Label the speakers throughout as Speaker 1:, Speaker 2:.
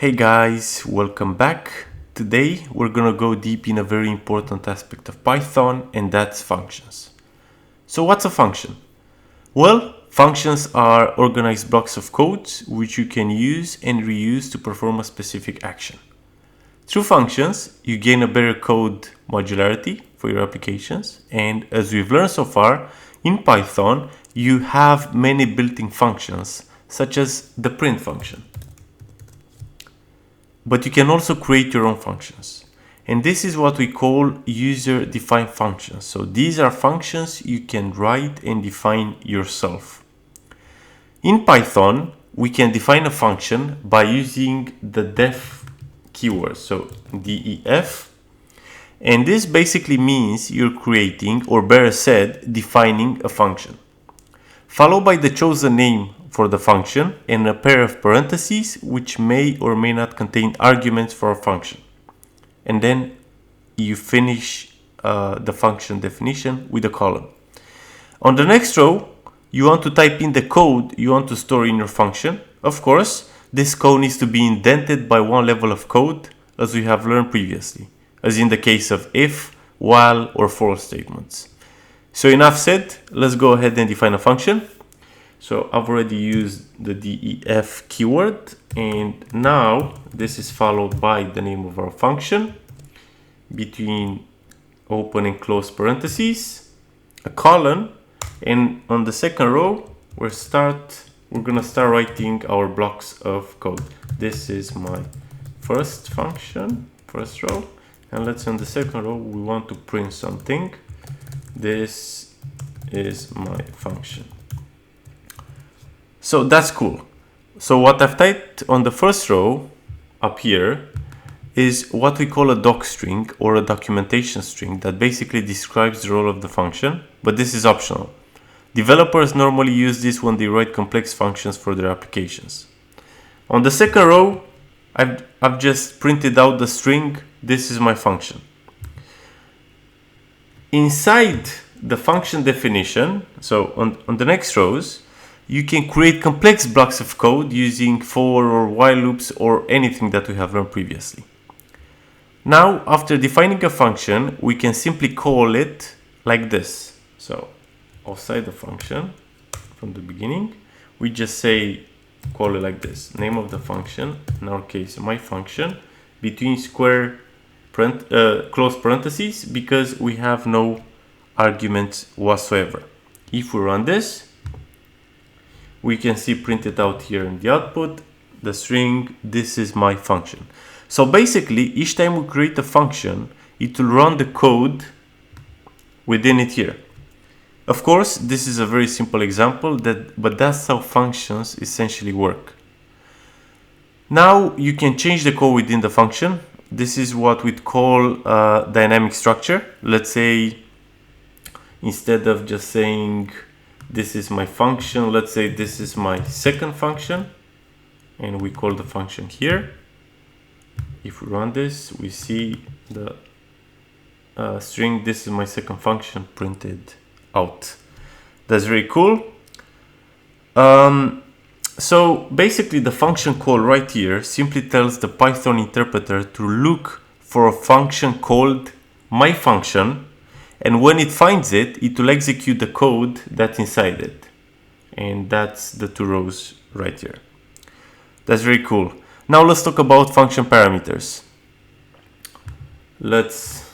Speaker 1: Hey guys, welcome back. Today we're gonna go deep in a very important aspect of Python, and that's functions. So what's a function? Well, functions are organized blocks of code which you can use and reuse to perform a specific action. Through functions, you gain a better code modularity for your applications, and as we've learned so far, in Python you have many built-in functions such as the print function. But you can also create your own functions. And this is what we call user-defined functions. So these are functions you can write and define yourself. In Python, we can define a function by using the def keyword, so def. And this basically means you're creating, or better said, defining a function, followed by the chosen name for the function and a pair of parentheses which may or may not contain arguments for a function. And then you finish the function definition with a colon. On the next row, you want to type in the code you want to store in your function. Of course, this code needs to be indented by one level of code, as we have learned previously, as in the case of if, while, or for statements. So enough said, let's go ahead and define a function. So I've already used the def keyword, and now this is followed by the name of our function between open and close parentheses, a colon, and on the second row we're gonna start writing our blocks of code. This is my first function, first row, and let's on the second row we want to print something. This is my function. So that's cool. So what I've typed on the first row up here is what we call a doc string, or a documentation string, that basically describes the role of the function, but this is optional. Developers normally use this when they write complex functions for their applications. On the second row, I've just printed out the string, this is my function. Inside the function definition, so on the next rows, you can create complex blocks of code using for or while loops or anything that we have learned previously. Now, after defining a function, we can simply call it like this. So, outside the function, from the beginning, we just say, call it like this. Name of the function, in our case, my function, between square close parentheses, because we have no arguments whatsoever. If we run this, we can see printed out here in the output, the string, this is my function. So basically, each time we create a function, it will run the code within it here. Of course, this is a very simple example, but that's how functions essentially work. Now you can change the code within the function. This is what we'd call dynamic structure. Let's say, instead of just saying, this is my function, let's say this is my second function, and we call the function here. If we run this, we see the string, this is my second function, printed out. That's very cool. So basically the function call right here simply tells the Python interpreter to look for a function called my function, and when it finds it, it will execute the code that's inside it. And that's the two rows right here. That's very cool. Now let's talk about function parameters. Let's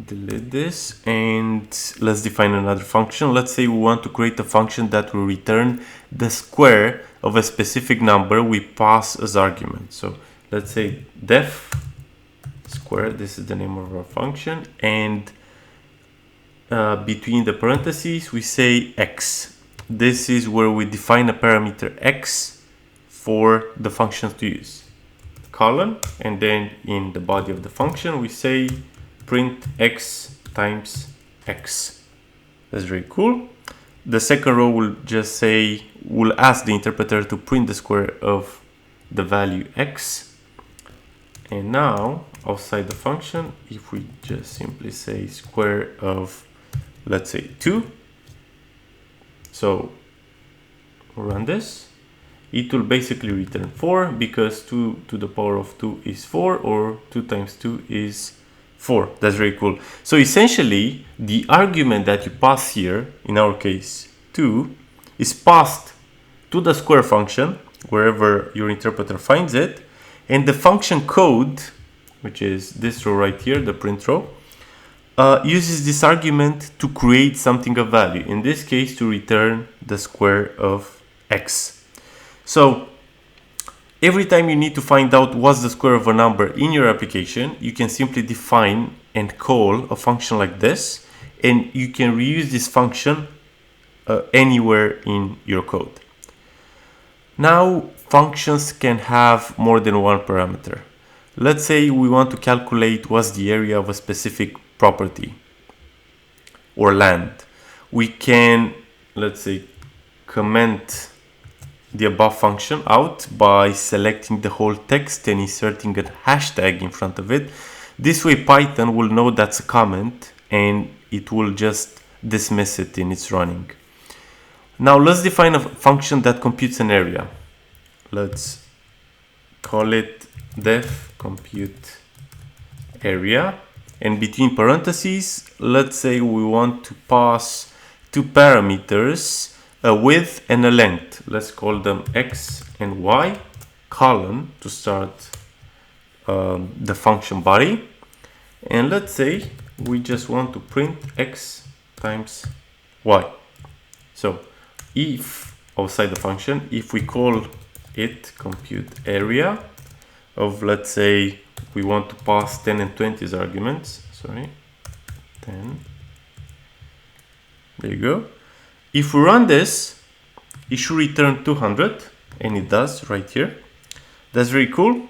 Speaker 1: delete this and let's define another function. Let's say we want to create a function that will return the square of a specific number we pass as argument. So let's say def square, this is the name of our function, and between the parentheses we say x. This is where we define a parameter x for the function to use, colon, and then in the body of the function we say print x times x. That's very cool. The second row will just say, we'll ask the interpreter to print the square of the value x. And now outside the function, if we just simply say square of, let's say 2, so run this, it will basically return 4 because 2 to the power of 2 is 4, or 2 times 2 is 4. That's very cool. So essentially, the argument that you pass here, in our case 2, is passed to the square function, wherever your interpreter finds it, and the function code, which is this row right here, the print row, uses this argument to create something of value, in this case to return the square of x. So every time you need to find out what's the square of a number in your application, you can simply define and call a function like this, and you can reuse this function anywhere in your code. Now, functions can have more than one parameter. Let's say we want to calculate what's the area of a specific property or land. We can, let's say, comment the above function out by selecting the whole text and inserting a hashtag in front of it. This way Python will know that's a comment and it will just dismiss it in its running. Now let's define a function that computes an area. Let's call it def compute area, and between parentheses, let's say we want to pass two parameters, a width and a length. Let's call them x and y, colon to start the function body, and let's say we just want to print x times y. So if outside the function, if we call it compute area of, let's say we want to pass 10 and 20 as arguments, 10, there you go. If we run this, it should return 200, and it does right here. That's very cool.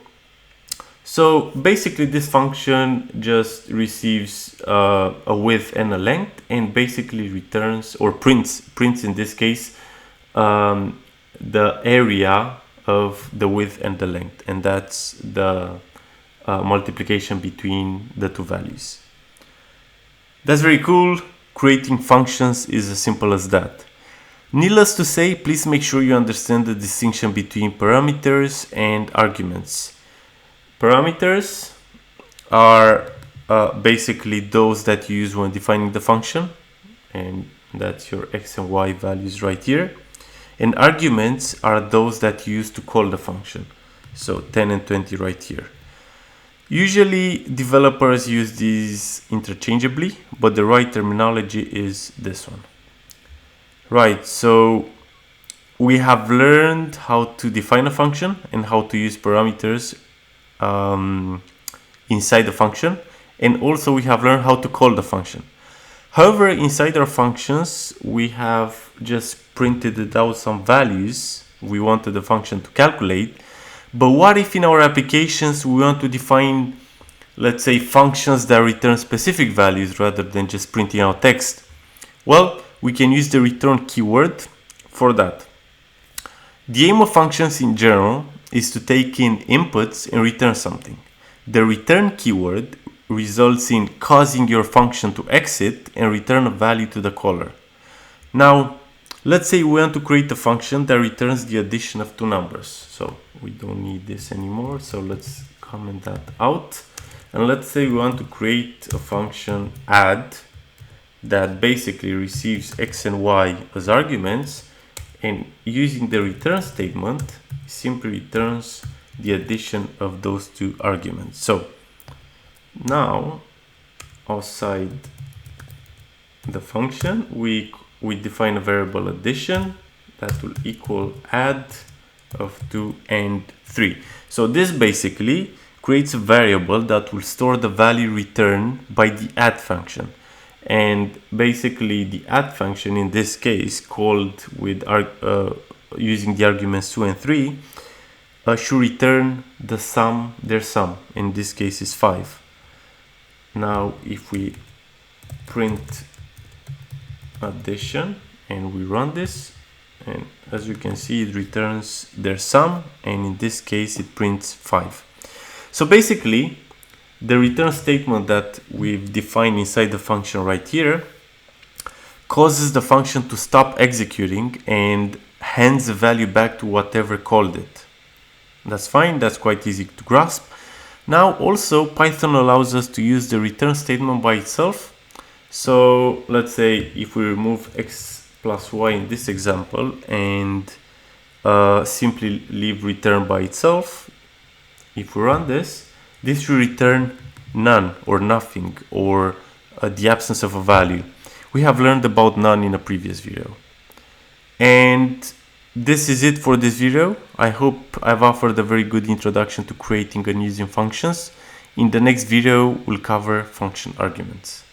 Speaker 1: So basically this function just receives a width and a length, and basically returns or prints in this case the area of the width and the length, and that's the multiplication between the two values. That's very cool. Creating functions is as simple as that. Needless to say, please make sure you understand the distinction between parameters and arguments. Parameters are basically those that you use when defining the function, and that's your x and y values right here. And arguments are those that you use to call the function. So 10 and 20 right here. Usually developers use these interchangeably, but the right terminology is this one. Right, so we have learned how to define a function and how to use parameters inside the function, and also we have learned how to call the function. However, inside our functions, we have just printed out some values we wanted the function to calculate. But what if in our applications we want to define, let's say, functions that return specific values rather than just printing out text? Well, we can use the return keyword for that. The aim of functions in general is to take in inputs and return something. The return keyword results in causing your function to exit and return a value to the caller. Now, let's say we want to create a function that returns the addition of two numbers. So we don't need this anymore. So let's comment that out. And let's say we want to create a function add that basically receives x and y as arguments, and using the return statement simply returns the addition of those two arguments. So now outside the function we define a variable addition that will equal add of 2 and 3. So this basically creates a variable that will store the value returned by the add function. And basically the add function in this case, called with using the arguments 2 and 3, should return the sum, their sum, in this case is 5. Now if we print addition and we run this, and as you can see it returns their sum, and in this case it prints 5. So basically the return statement that we've defined inside the function right here causes the function to stop executing and hands the value back to whatever called it. That's fine, that's quite easy to grasp. Now also Python allows us to use the return statement by itself. So let's say if we remove x plus y in this example and simply leave return by itself, if we run this will return none or nothing, or the absence of a value. We have learned about none in a previous video. And this is it for this video. I hope I've offered a very good introduction to creating and using functions. In the next video, we'll cover function arguments.